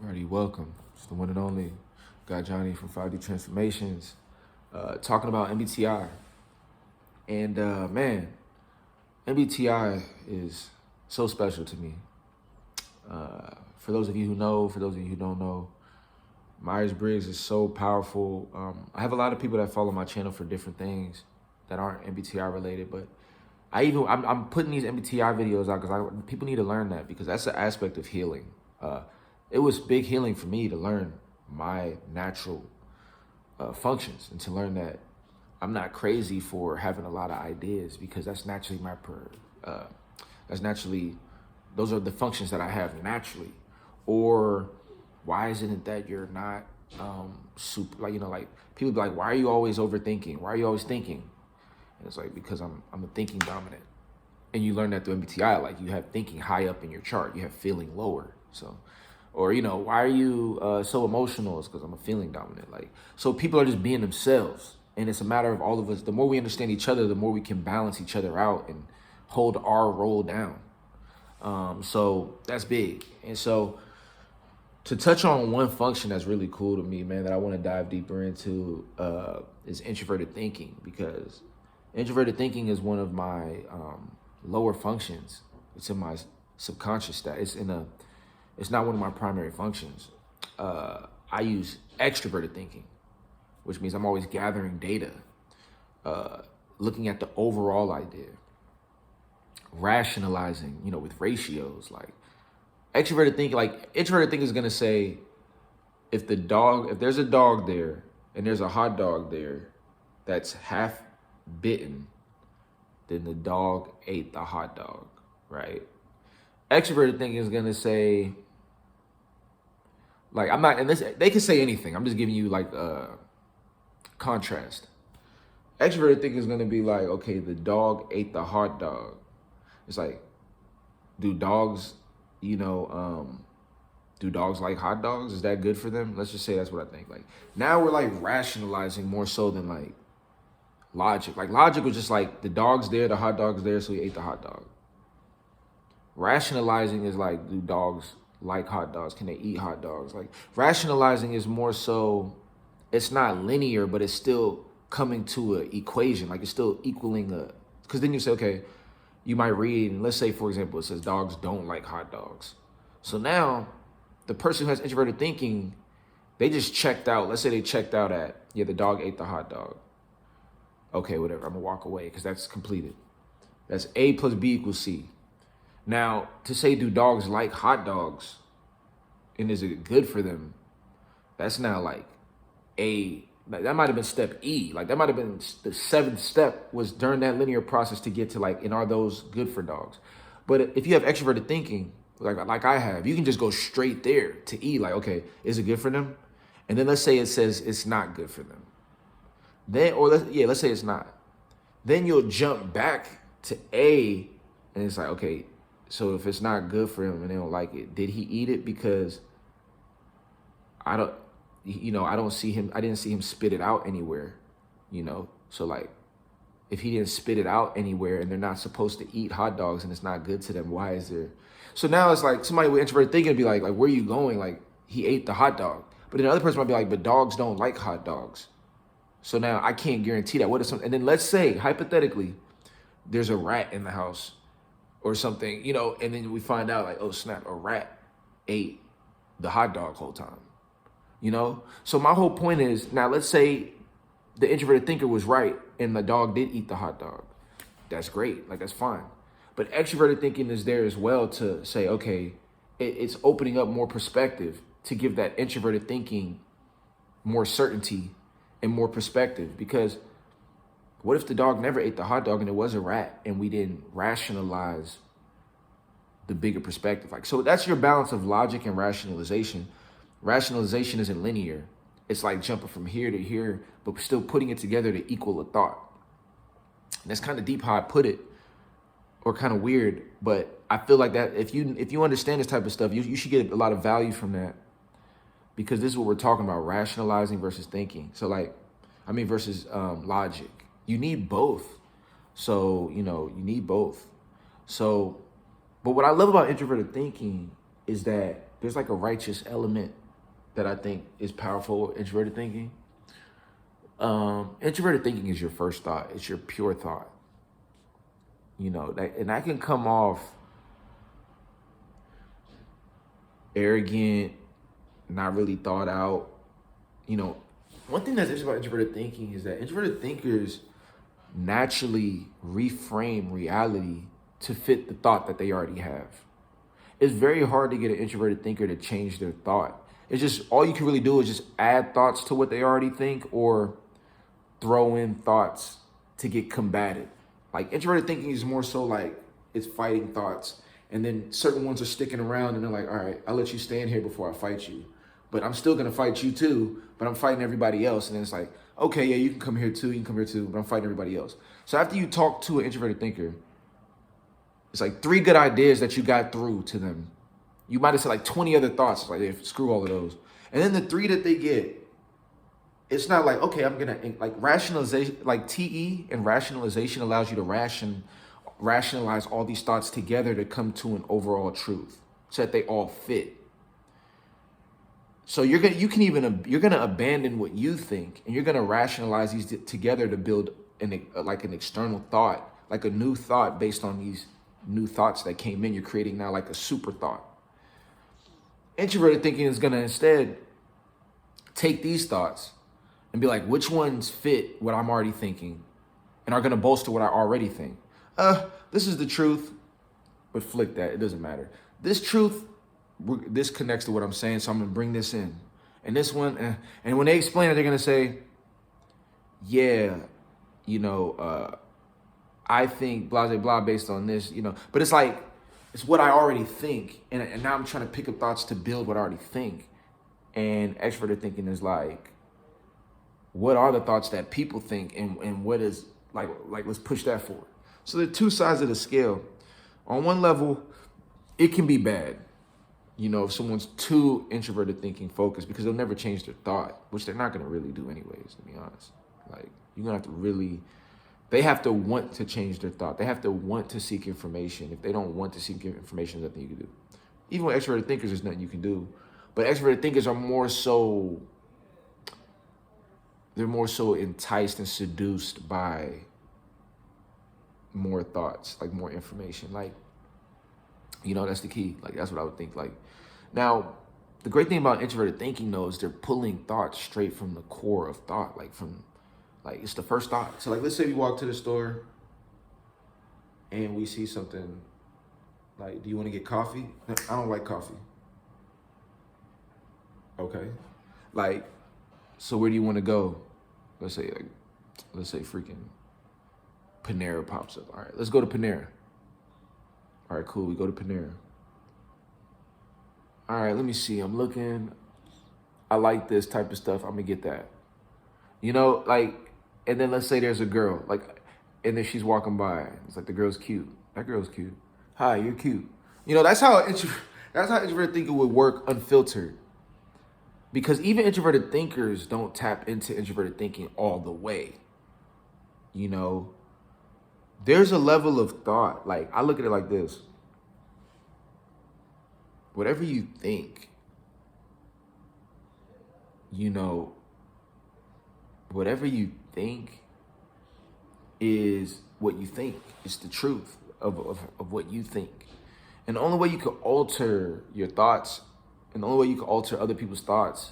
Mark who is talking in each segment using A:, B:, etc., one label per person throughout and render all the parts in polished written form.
A: Alrighty, welcome. It's the one and only Guy Johnny from 5D Transformations, talking about MBTI. And man, MBTI is so special to me. For those of you who know, for those of you who don't know, Myers-Briggs is so powerful. I have a lot of people that follow my channel for different things that aren't MBTI related, but I'm putting these MBTI videos out because people need to learn that because that's an aspect of healing. It was big healing for me to learn my natural functions and to learn that I'm not crazy for having a lot of ideas because that's naturally that's naturally, those are the functions that I have naturally. Or why isn't it that you're not super, like people be like, why are you always overthinking? Why are you always thinking? And it's like, because I'm a thinking dominant. And you learn that through MBTI, like you have thinking high up in your chart, you have feeling lower. So, or, why are you so emotional? It's because I'm a feeling dominant. Like, so people are just being themselves. And it's a matter of all of us, the more we understand each other, the more we can balance each other out and hold our role down. So that's big. And so to touch on one function that's really cool to me, man, that I want to dive deeper into is introverted thinking, because introverted thinking is one of my lower functions. It's in my subconscious stat. It's not one of my primary functions. I use extroverted thinking, which means I'm always gathering data, looking at the overall idea, rationalizing, with ratios. Like introverted thinking is gonna say, if there's a dog there and there's a hot dog there that's half bitten, then the dog ate the hot dog, right? Extroverted thinking is gonna say, like, I'm not, and this, they can say anything. I'm just giving you like a contrast. Extroverted thinking is gonna be like, okay, the dog ate the hot dog. It's like, do dogs, do dogs like hot dogs? Is that good for them? Let's just say that's what I think. Like, now we're like rationalizing more so than like logic. Like, logic was just like, the dog's there, the hot dog's there, so he ate the hot dog. Rationalizing is like, do dogs like hot dogs? Can they eat hot dogs? Like, rationalizing is more so, it's not linear, but it's still coming to an equation. Like, it's still equaling because then you say, okay, you might read, and let's say, for example, it says dogs don't like hot dogs. So now the person who has introverted thinking, they just checked out. Let's say they checked out at, yeah, the dog ate the hot dog. Okay, whatever, I'm gonna walk away because that's completed. That's A plus B equals C. Now, to say, do dogs like hot dogs and is it good for them? That's now like that might have been step E. Like, that might have been the seventh step was during that linear process to get to like, and are those good for dogs? But if you have extroverted thinking, like I have, you can just go straight there to E. Like, okay, is it good for them? And then let's say it says it's not good for them. Then, or let's say it's not. Then you'll jump back to A, and it's like, okay, so if it's not good for him and they don't like it, did he eat it? Because I didn't see him spit it out anywhere, So like, if he didn't spit it out anywhere and they're not supposed to eat hot dogs and it's not good to them, why is there? So now it's like somebody with introverted thinking would be like, where are you going? Like, he ate the hot dog. But then the other person might be like, but dogs don't like hot dogs. So now I can't guarantee that. And then let's say, hypothetically, there's a rat in the house or something, and then we find out like, oh snap, a rat ate the hot dog whole time, So my whole point is, now let's say the introverted thinker was right and the dog did eat the hot dog. That's great, like, that's fine. But extroverted thinking is there as well to say, okay, it's opening up more perspective to give that introverted thinking more certainty and more perspective. Because what if the dog never ate the hot dog and it was a rat and we didn't rationalize the bigger perspective? Like, so that's your balance of logic and rationalization. Rationalization isn't linear. It's like jumping from here to here, but still putting it together to equal a thought. And that's kind of deep how I put it, or kind of weird, but I feel like that if you understand this type of stuff, you should get a lot of value from that, because this is what we're talking about: rationalizing versus thinking. So versus logic. You need both. So, you need both. So, but what I love about introverted thinking is that there's like a righteous element that I think is powerful with introverted thinking. Introverted thinking is your first thought. It's your pure thought. You know, and that can come off arrogant, not really thought out. You know, one thing that's interesting about introverted thinking is that introverted thinkers naturally reframe reality to fit the thought that they already have. It's very hard to get an introverted thinker to change their thought. It's just, all you can really do is just add thoughts to what they already think, or throw in thoughts to get combated. Like, introverted thinking is more so like it's fighting thoughts, and then certain ones are sticking around and they're like, all right, I'll let you stand here before I fight you. But I'm still gonna fight you too, but I'm fighting everybody else. And then it's like, okay, yeah, you can come here too, you can come here too, but I'm fighting everybody else. So after you talk to an introverted thinker, it's like 3 good ideas that you got through to them. You might have said like 20 other thoughts, like, hey, screw all of those. And then the 3 that they get, it's not like, okay, I'm gonna, like, rationalization, like TE and rationalization allows you to rationalize all these thoughts together to come to an overall truth so that they all fit. So you're gonna abandon what you think, and you're gonna rationalize these together to build an external thought, like a new thought based on these new thoughts that came in. You're creating now like a super thought. Introverted thinking is gonna instead take these thoughts and be like, which ones fit what I'm already thinking and are gonna bolster what I already think. This is the truth, but flick that, it doesn't matter. This truth, this connects to what I'm saying, so I'm gonna bring this in. And this one, and when they explain it, they're gonna say, yeah, you know, I think blah, blah, blah based on this, you know. But it's like, it's what I already think, and now I'm trying to pick up thoughts to build what I already think. And extroverted thinking is like, what are the thoughts that people think, and what is, like let's push that forward. So there are 2 sides of the scale. On one level, it can be bad. You know, if someone's too introverted thinking focused, because they'll never change their thought, which they're not going to really do anyways, to be honest. Like, you're going to have to really, they have to want to change their thought. They have to want to seek information. If they don't want to seek information, there's nothing you can do. Even with extroverted thinkers, there's nothing you can do. But extroverted thinkers are more so, they're more so enticed and seduced by more thoughts, like more information. Like, you know, that's the key. Like, that's what I would think. Like, now, the great thing about introverted thinking, though, is they're pulling thoughts straight from the core of thought, like it's the first thought. So, like, let's say we walk to the store and we see something like, do you want to get coffee? I don't like coffee. Okay. Like, so where do you want to go? Let's say freaking Panera pops up. All right, let's go to Panera. All right, cool, we go to Panera. All right, let me see, I'm looking. I like this type of stuff, I'm gonna get that. You know, like, and then let's say there's a girl, like, and then she's walking by. It's like, the girl's cute. That girl's cute. Hi, you're cute. You know, that's how introverted thinking would work unfiltered. Because even introverted thinkers don't tap into introverted thinking all the way. You know, there's a level of thought. Like, I look at it like this. Whatever you think, you know, whatever you think is what you think. It's the truth of what you think. And the only way you can alter your thoughts, and the only way you can alter other people's thoughts,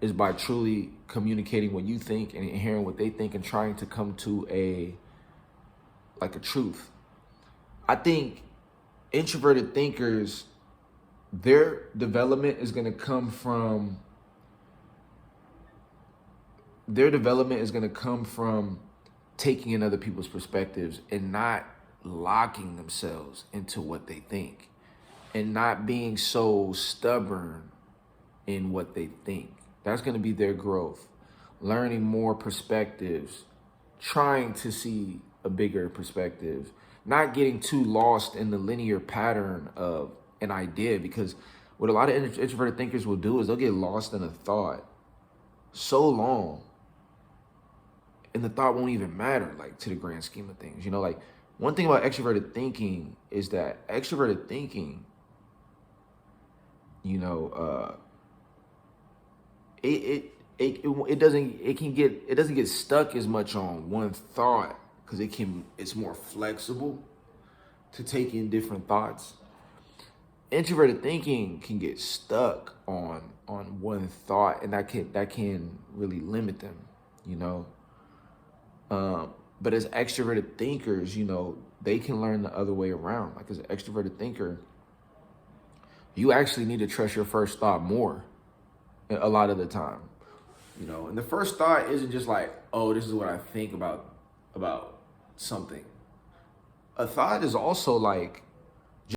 A: is by truly communicating what you think and hearing what they think and trying to come to a truth. I think introverted thinkers, their development is going to come from taking in other people's perspectives and not locking themselves into what they think, and not being so stubborn in what they think. That's going to be their growth. Learning more perspectives, trying to see a bigger perspective, not getting too lost in the linear pattern of an idea. Because what a lot of introverted thinkers will do is they'll get lost in a thought so long, and the thought won't even matter, like, to the grand scheme of things. You know, like, one thing about extroverted thinking is that extroverted thinking you know, it doesn't get stuck as much on one thought because it's more flexible to take in different thoughts. Introverted thinking can get stuck on one thought, and that can really limit them, you know. But as extroverted thinkers, you know, they can learn the other way around. Like as an extroverted thinker, you actually need to trust your first thought more a lot of the time, you know. And the first thought isn't just like, oh, this is what I think about something. A thought is also like